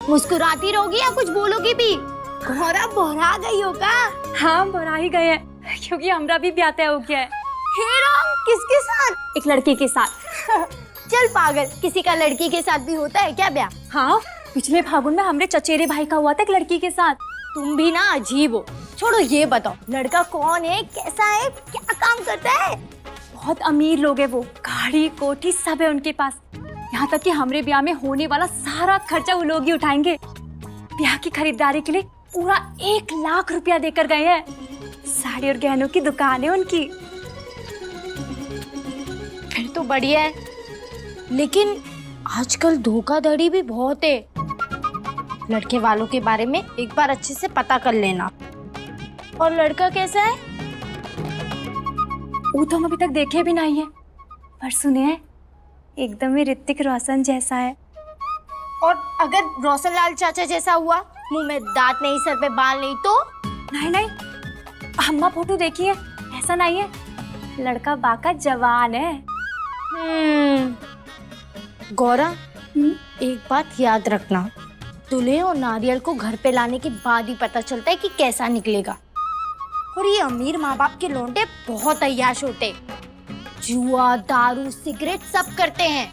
मुस्कुराती रहोगी या कुछ बोलोगी भी? घोरा बहरा गई हो का? हाँ बहरा ही गए हैं, क्योंकि हमरा भी ब्याह तय हो गया है। हे राम, किसके साथ? एक लड़के के साथ। चल पागल, किसी का लड़की के साथ भी होता है क्या ब्याह? हाँ, पिछले फागुन में हमरे चचेरे भाई का हुआ था एक लड़की के साथ। तुम भी ना अजीब हो। छोड़ो, ये बताओ लड़का कौन है, कैसा है, क्या काम करता है? बहुत अमीर लोग है वो, गाड़ी कोठी सब है उनके पास। यहाँ तक कि हमरे ब्याह में होने वाला सारा खर्चा वो लोग ही उठाएंगे। ब्याह की खरीदारी के लिए पूरा 1 लाख रुपया देकर गए हैं। साड़ी और गहनों की दुकान है उनकी। फिर तो बढ़िया है, लेकिन आजकल धोखाधड़ी भी बहुत है। लड़के वालों के बारे में एक बार अच्छे से पता कर लेना। और लड़का कैसा है? वो तो हम अभी तक देखे भी नहीं है, पर सुने हैं एकदम ही ऋतिक रोशन जैसा है। और अगर रोशन लाल चाचा जैसा हुआ, मुंह में दांत नहीं, सर पे बाल नहीं, तो? नहीं नहीं, अम्मा फोटो देखी है, ऐसा नहीं है। लड़का बाका जवान है। गौरा, एक बात याद रखना, दूल्हे और नारियल को घर पे लाने के बाद ही पता चलता है कि कैसा निकलेगा। और ये अमीर माँ बाप के लौंडे बहुत अय्याश होते, जुआ, दारू, सिगरेट सब करते हैं।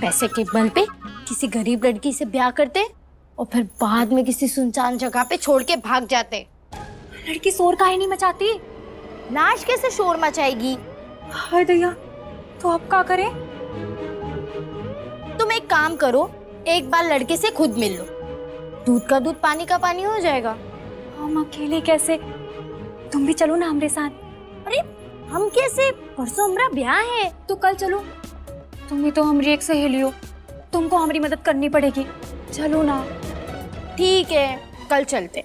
पैसे के बल पे किसी गरीब लड़की से ब्याह करते और फिर बाद में किसी सुनसान जगह पे छोड़ के भाग जाते। लड़की शोर काहे नहीं मचाती? नाश कैसे शोर मचाएगी? हाय दया, तो अब क्या करें? तुम एक काम करो, एक बार लड़के से खुद मिल लो, दूध का दूध पानी का पानी हो जाएगा। हम अकेले कैसे? तुम भी चलो ना हमारे साथ। अरे हम कैसे? परसों हमारा ब्याह है। तो कल चलो। तुम्हें तो हमारी एक सहेली हो, तुमको हमारी मदद करनी पड़ेगी। चलो ना। ठीक है, कल चलते।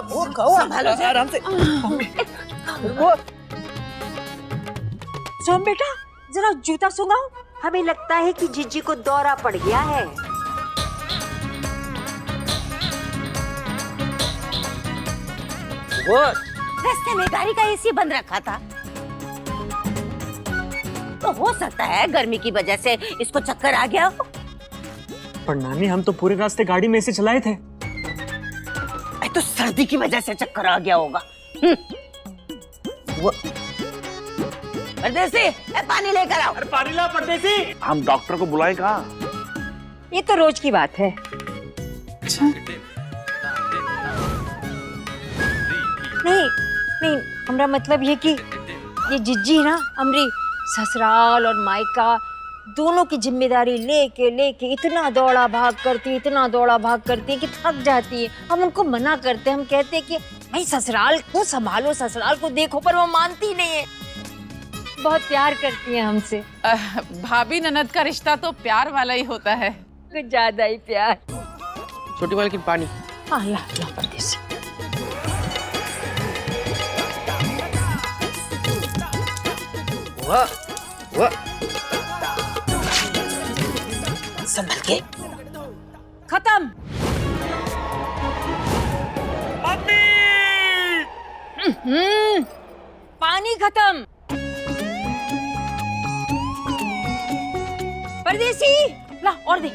वो कहो, आराम से। वो सोम बेटा, जरा जूता सुंघाओ। हमें लगता है कि जीजी को दौरा पड़ गया है। वो रास्ते में गाड़ी का एसी बंद रखा था, तो हो सकता है गर्मी की वजह से इसको चक्कर आ गया हो। पर नानी, हम तो पूरे रास्ते गाड़ी में एसी चलाए थे। तो सर्दी की वजह से चक्कर आ गया होगा। वो परदेसी, पानी लेकर आओ। अरे पानी ला परदेसी। हम डॉक्टर को बुलाए कहाँ? ये तो रोज की बात है। अच्छा, नहीं नहीं, हमारा मतलब ये कि ये जिज्जी ना हमारी ससुराल और मायका दोनों की जिम्मेदारी लेके लेके इतना दौड़ा भाग करती है कि थक जाती है। हम उनको मना करते हैं, हम कहते हैं कि भाई ससुराल को संभालो, ससुराल को देखो, पर वो मानती नहीं है। बहुत प्यार करती है हमसे। भाभी ननद का रिश्ता तो प्यार वाला ही होता है, कुछ ज्यादा ही प्यार। छोटी मालकिन पानी। हाँ ला परदेसी। वो संभल के। खत्म। पानी खत्म। परदेसी ला और दे।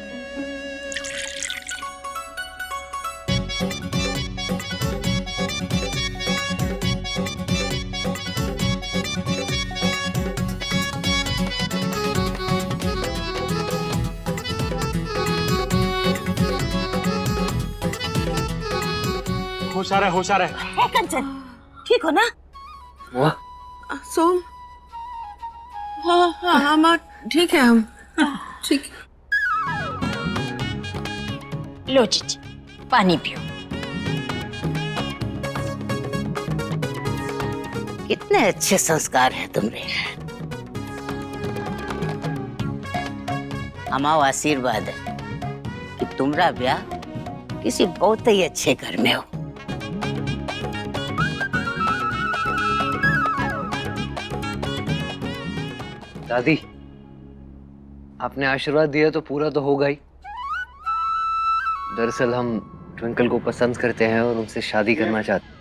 होशियार है। कंचन, ठीक हो ना? सोम, हाँ हम ठीक है, हम ठीक। लो जीजी, पानी पियो। कितने अच्छे संस्कार हैं तुम्हारे। हमारा आशीर्वाद है कि तुम्हारा ब्याह किसी बहुत ही अच्छे घर में हो। दादी, आपने आशीर्वाद दिया तो पूरा तो होगा ही। दरअसल हम ट्विंकल को पसंद करते हैं और उनसे शादी करना चाहते हैं।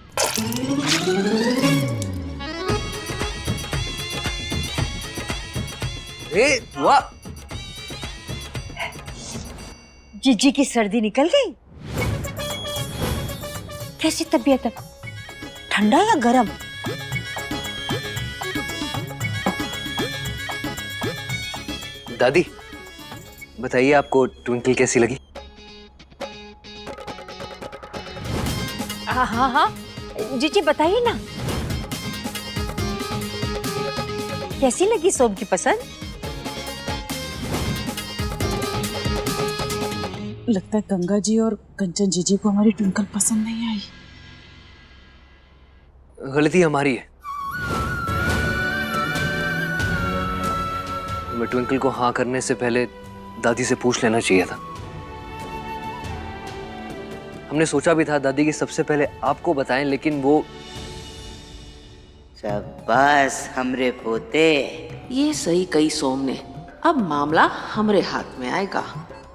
वाह, जीजी की सर्दी निकल गई? कैसी तबीयत है? ठंडा या गरम? दादी बताइए आपको ट्विंकल कैसी लगी? हाँ हाँ हाँ, जीजी बताइए ना, कैसी लगी सोम की पसंद? लगता है गंगा जी और कंचन जीजी को हमारी ट्विंकल पसंद नहीं आई। गलती हमारी है। मैं ट्विंकल को हाँ करने से पहले दादी से पूछ लेना चाहिए था। हमने सोचा भी था दादी कि सबसे पहले आपको बताएं, लेकिन वो शाबाश हमरे पोते। ये सही कही सोम ने। अब मामला हमरे हाथ में आएगा।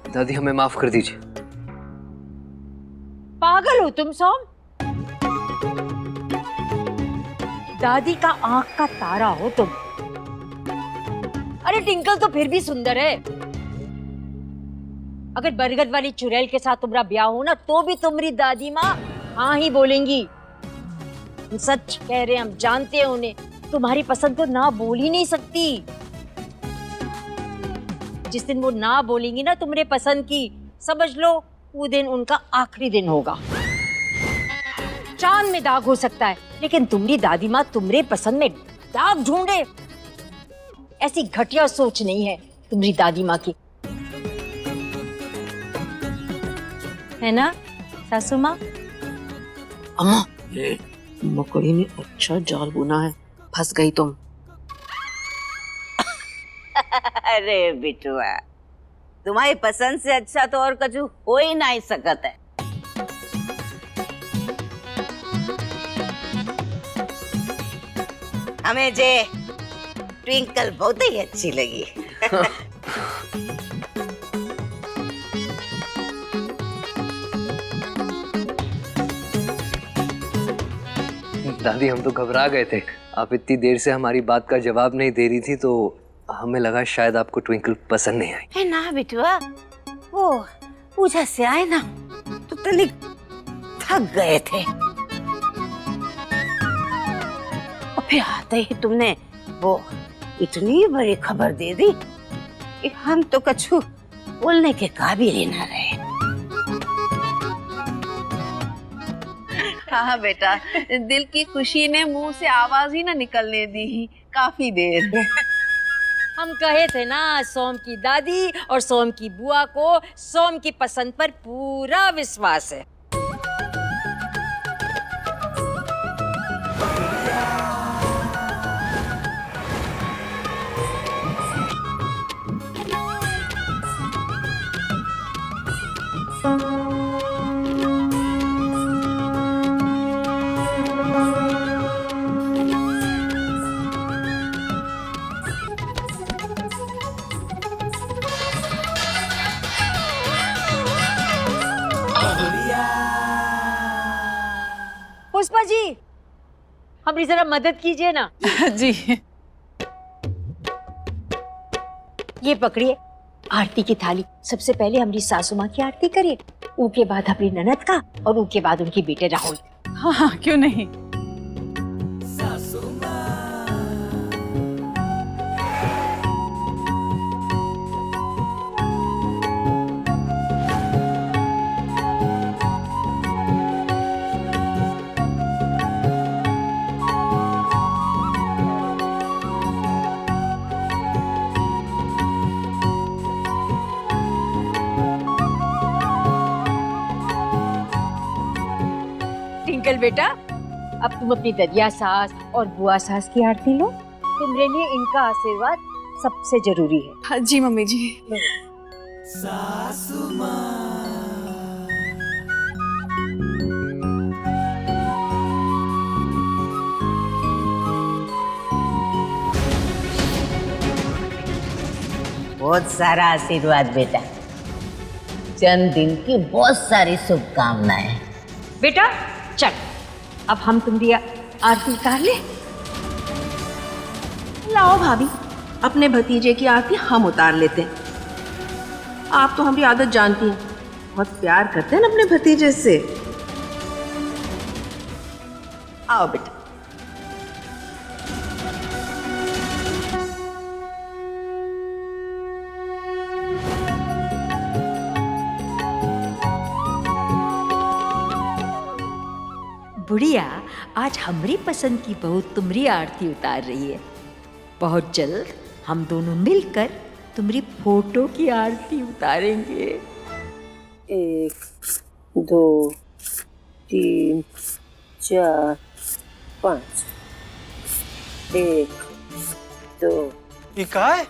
दादी हमें माफ कर दीजिए। पागल हो तुम सोम? दादी का आंख का तारा हो तुम। अरे ट्विंकल तो फिर भी सुंदर है। अगर बरगद वाली चुड़ैल के साथ तुम्हारा ब्याह हो ना, तो भी तुम्हारी दादी माँ हाँ ही बोलेंगी। हम सच कह रहे हैं, हम जानते हैं उन्हें। तुम्हारी पसंद तो ना बोल ही नहीं सकती। जिस दिन वो ना बोलेंगी ना तुम्हारे पसंद की, समझ लो वो दिन उनका आखिरी दिन होगा। चांद में दाग हो सकता है, लेकिन तुम्हारी दादी माँ तुम्हारे पसंद में दाग ढूंढे, ऐसी घटिया सोच नहीं है तुम्हारी दादी माँ की, है ना सासू माँ? अम्मा, मकड़ी ने अच्छा जाल बुना है, फंस गई तुम। अरे बिटुआ, तुम्हारी पसंद से अच्छा तो और कछु हो ही नहीं सकत है। हमें जे ट्विंकल बहुत ही अच्छी लगी। दादी हम तो घबरा गए थे। आप इतनी देर से हमारी बात का जवाब नहीं दे रही थी, तो हमें लगा शायद आपको ट्विंकल पसंद नहीं आई। है ना बिटुआ, वो पूजा से आए ना तो तनिक थक गए थे, और फिर आते ही तुमने वो इतनी बड़ी खबर दे दी कि हम तो कछु बोलने के काबिल ही ना रहे। हाँ बेटा, दिल की खुशी ने मुंह से आवाज ही ना निकलने दी काफी देर। हम कहे थे ना, सोम की दादी और सोम की बुआ को सोम की पसंद पर पूरा विश्वास है। पुष्पा जी, हमारी जरा मदद कीजिए ना। जी। ये पकड़िए आरती की थाली। सबसे पहले हमारी सासू माँ की आरती करिए, उसके बाद हमारी ननद का, और उसके बाद उनके बेटे राहुल। हाँ हाँ, क्यों नहीं। ट्विंकल बेटा, अब तुम अपनी ददिया सास और बुआ सास की आरती लो। तुम्हारे लिए इनका आशीर्वाद सबसे जरूरी है। हाँ जी मम्मी जी। बहुत सारा आशीर्वाद बेटा। जन्मदिन की बहुत सारी शुभकामनाएं। बेटा चल, अब हम तुम्हारी आरती उतार ले। लाओ भाभी, अपने भतीजे की आरती हम उतार लेते हैं। आप तो हमारी आदत जानती हैं, बहुत प्यार करते हैं ना अपने भतीजे से। आओ बेटा। बुढ़िया, आज हमारी पसंद की बहू तुम्हारी आरती उतार रही है। बहुत जल्द हम दोनों मिलकर तुम्हारी फोटो की आरती उतारेंगे। 1 2 3 4 5 1 2। ये का है?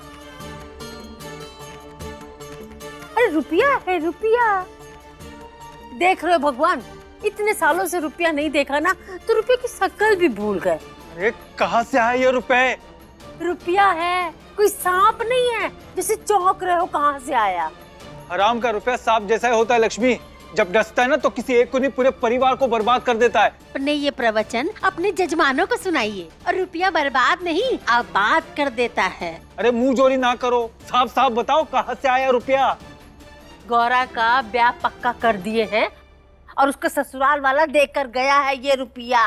अरे रुपया है, रुपया। देख रहे हो भगवान, इतने सालों से रुपया नहीं देखा ना, तो रुपये की शक्ल भी भूल गए। अरे कहाँ से आए ये रुपए? रुपया है, कोई सांप नहीं है जिसे चौंक रहे हो कहाँ से आया। हराम का रुपया सांप जैसा ही होता है लक्ष्मी। जब डसता है ना तो किसी एक को नहीं पूरे परिवार को बर्बाद कर देता है। अपने ये प्रवचन अपने जजमानों को सुनाइए। और रुपया बर्बाद नहीं, आबाद कर देता है। अरे मुंह जोरी ना करो, साफ साफ बताओ कहाँ से आया रुपया? गौरा का ब्याह पक्का कर दिए हैं और उसका ससुराल वाला देकर गया है ये रुपया।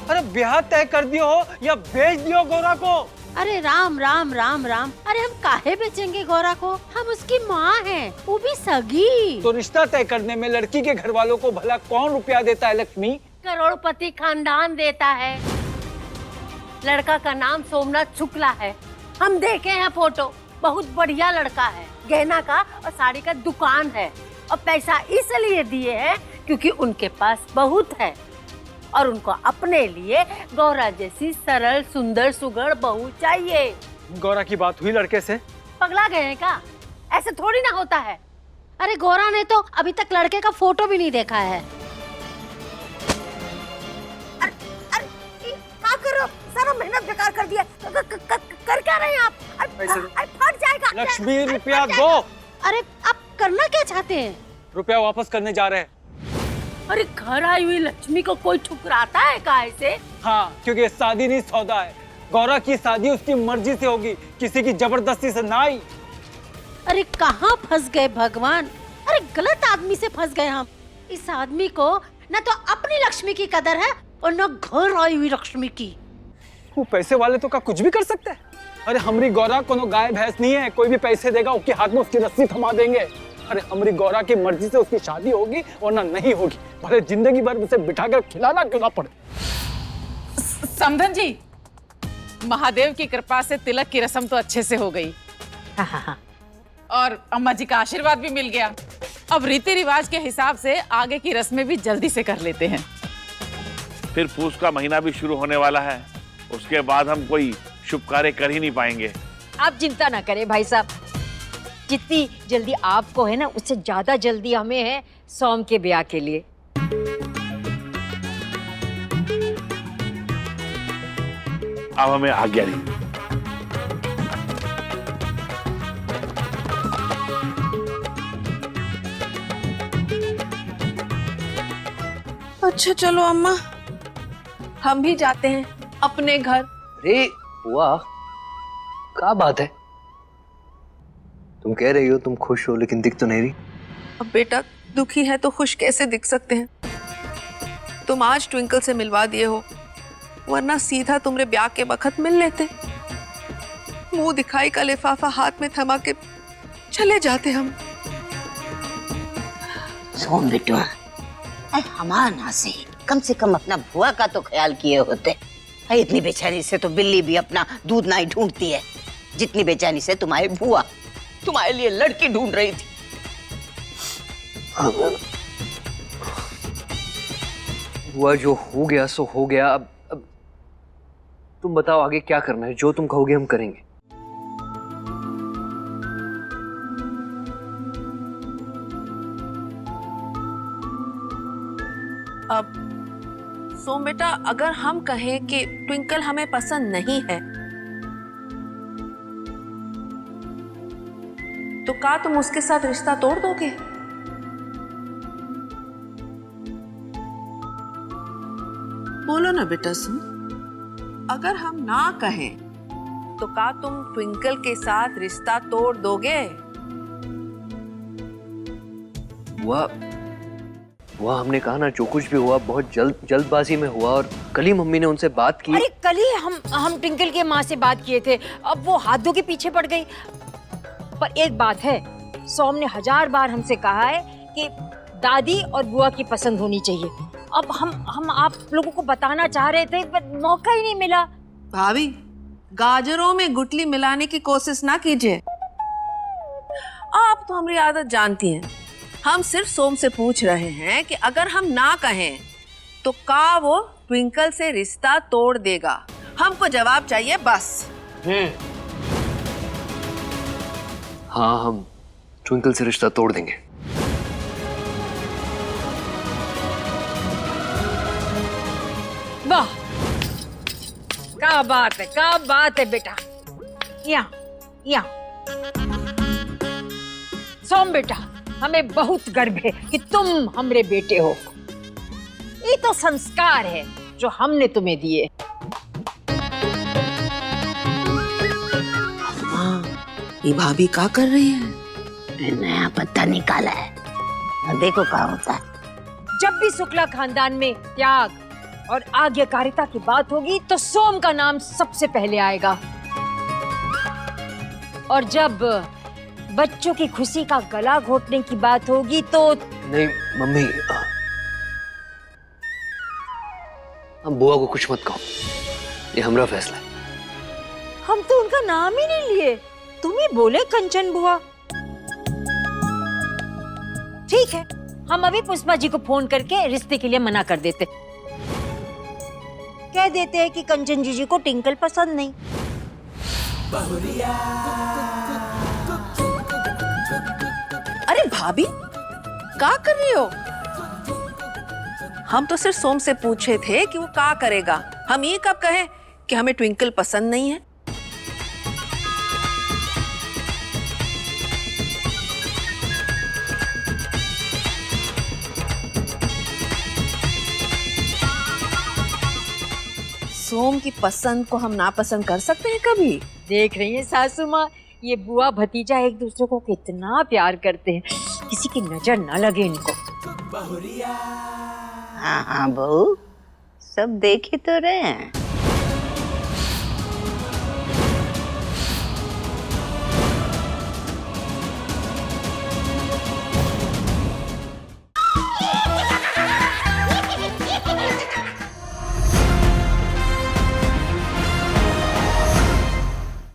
अरे ब्याह तय कर दियो हो या बेच दियो गौरा को? अरे राम राम राम राम, अरे हम काहे बेचेंगे गौरा को, हम उसकी माँ हैं, वो भी सगी। तो रिश्ता तय करने में लड़की के घर वालों को भला कौन रुपया देता है लक्ष्मी? करोड़पति खानदान देता है। लड़का का नाम सोमनाथ शुक्ला है, हम देखे हैं फोटो, बहुत बढ़िया लड़का है। गहना का और साड़ी का दुकान है और पैसा इसलिए दिए हैं क्योंकि उनके पास बहुत है और उनको अपने लिए गौरा जैसी सरल सुंदर सुगढ़ बहू चाहिए। गौरा की बात हुई लड़के से? पगला गए हैं क्या? ऐसे थोड़ी ना होता है। अरे गौरा ने तो अभी तक लड़के का फोटो भी नहीं देखा है। अरे क्या करो, सारा मेहनत बेकार कर दिया। कर क्या रहे हैं आप? अरे फट जाएगा। लक्ष्मी रुपया दो। अरे आप करना क्या चाहते हैं? रुपया वापस करने जा रहे हैं। अरे घर आई हुई लक्ष्मी को कोई ठुकराता है काहे से? हाँ, क्योंकि शादी नहीं सौदा है। गौरा की शादी उसकी मर्जी से होगी, किसी की जबरदस्ती से ना ही। अरे कहाँ फंस गए भगवान, अरे गलत आदमी से फंस गए हम। इस आदमी को न तो अपनी लक्ष्मी की कदर है और न घर आई हुई लक्ष्मी की। वो पैसे वाले तो का कुछ भी कर सकते हैं। अरे हमारी गौरा कोनो गाय भैंस नहीं है, कोई भी पैसे देगा उसके हाथ में उसकी रस्सी थमा देंगे। अरे हमारी गौरा की मर्जी से उसकी शादी होगी वरना नहीं होगी, भले जिंदगी भर उसे बिठाकर खिलाना क्यों ना पड़े। समधन जी, महादेव की कृपा से तिलक की रस्म तो अच्छे से हो गई। और अम्मा जी का आशीर्वाद भी मिल गया। अब रीति रिवाज के हिसाब से आगे की रस्में भी जल्दी से कर लेते हैं। फिर पूस का महीना भी शुरू होने वाला है, उसके बाद हम कोई शुभ कार्य कर ही नहीं पाएंगे। आप चिंता ना करें भाई साहब, जितनी जल्दी आपको है ना, उससे ज्यादा जल्दी हमें है सोम के ब्याह के लिए। अब हमें आज्ञा दी। अच्छा चलो अम्मा, हम भी जाते हैं अपने घर। अरे बुआ, क्या बात है? तुम कह रही हो तुम खुश हो, लेकिन दिख तो नहीं रही। अब बेटा दुखी है तो खुश कैसे दिख सकते हैं? तुम आज ट्विंकल से मिलवा दिए हो, वरना सीधा तुम्हारे ब्याह के वक्त मिल लेते। मुंह दिखाई का लिफाफा हाथ में थमा के चले जाते हम। सोम बेटवा, हमारा ना से कम अपना बुआ का तो ख्याल किए होते। इतनी बेचारी से तो बिल्ली भी अपना दूध ना ही ढूंढती है जितनी बेचारी से तुम्हारी बुआ तुम्हारे लिए लड़की ढूंढ रही थी। बुआ, जो हो गया सो हो गया। अब तुम बताओ आगे क्या करना है? जो तुम कहोगे हम करेंगे। अब सोम बेटा, अगर हम कहें कि ट्विंकल हमें पसंद नहीं है तो का तुम उसके साथ रिश्ता तोड़ दोगे? बोलो ना बेटा सुन, अगर हम ना कहें तो का तुम ट्विंकल के साथ रिश्ता तोड़ दोगे? वो हमने कहा ना, जो कुछ भी हुआ बहुत जल्दबाजी में हुआ, और कल ही मम्मी ने उनसे बात की। अरे कल ही हम ट्विंकल के माँ से बात किए थे, अब वो हाथ धो के पीछे पड़ गई। पर एक बात है, सोम ने 1000 बार हमसे कहा है कि दादी और बुआ की पसंद होनी चाहिए। अब हम आप लोगों को बताना चाह रहे थे पर मौका ही नहीं मिला। भाभी, गाजरों में गुटली मिलाने की कोशिश ना कीजिए। आप तो हमारी आदत जानती हैं। हम सिर्फ सोम से पूछ रहे हैं कि अगर हम ना कहें तो का वो ट्विंकल से रिश्ता तोड़ देगा? हमको जवाब चाहिए बस। हाँ, हम ट्विंकल से रिश्ता तोड़ देंगे। वाह, क्या बात है बेटा। या सोम बेटा, हमें बहुत गर्व है कि तुम हमरे बेटे हो। ये तो संस्कार है जो हमने तुम्हें दिए। ये भाभी क्या कर रही है? नया पत्ता निकाला है, अब देखो क्या होता है। जब भी शुक्ला खानदान में त्याग और आज्ञाकारिता की बात होगी तो सोम का नाम सबसे पहले आएगा। और जब बच्चों की खुशी का गला घोटने की बात होगी तो नहीं मम्मी, हम बुआ को कुछ मत कहो, ये हमारा फैसला है। हम तो उनका नाम ही नहीं लिए, तुम ही बोले कंचन बुआ। ठीक है, हम अभी पुष्पा जी को फोन करके रिश्ते के लिए मना कर देते, कह देते हैं कि कंचन जीजी को टिंकल पसंद नहीं। अरे भाभी, क्या कर रही हो? हम तो सिर्फ सोम से पूछे थे कि वो क्या करेगा। हम ये कब कहें कि हमें ट्विंकल पसंद नहीं है? सोम की पसंद को हम नापसंद कर सकते हैं कभी? देख रही है सासू माँ, ये बुआ भतीजा एक दूसरे को कितना प्यार करते हैं, किसी की नजर न लगे इनको। हाँ हाँ बहू, सब देख ही तो रहे हैं।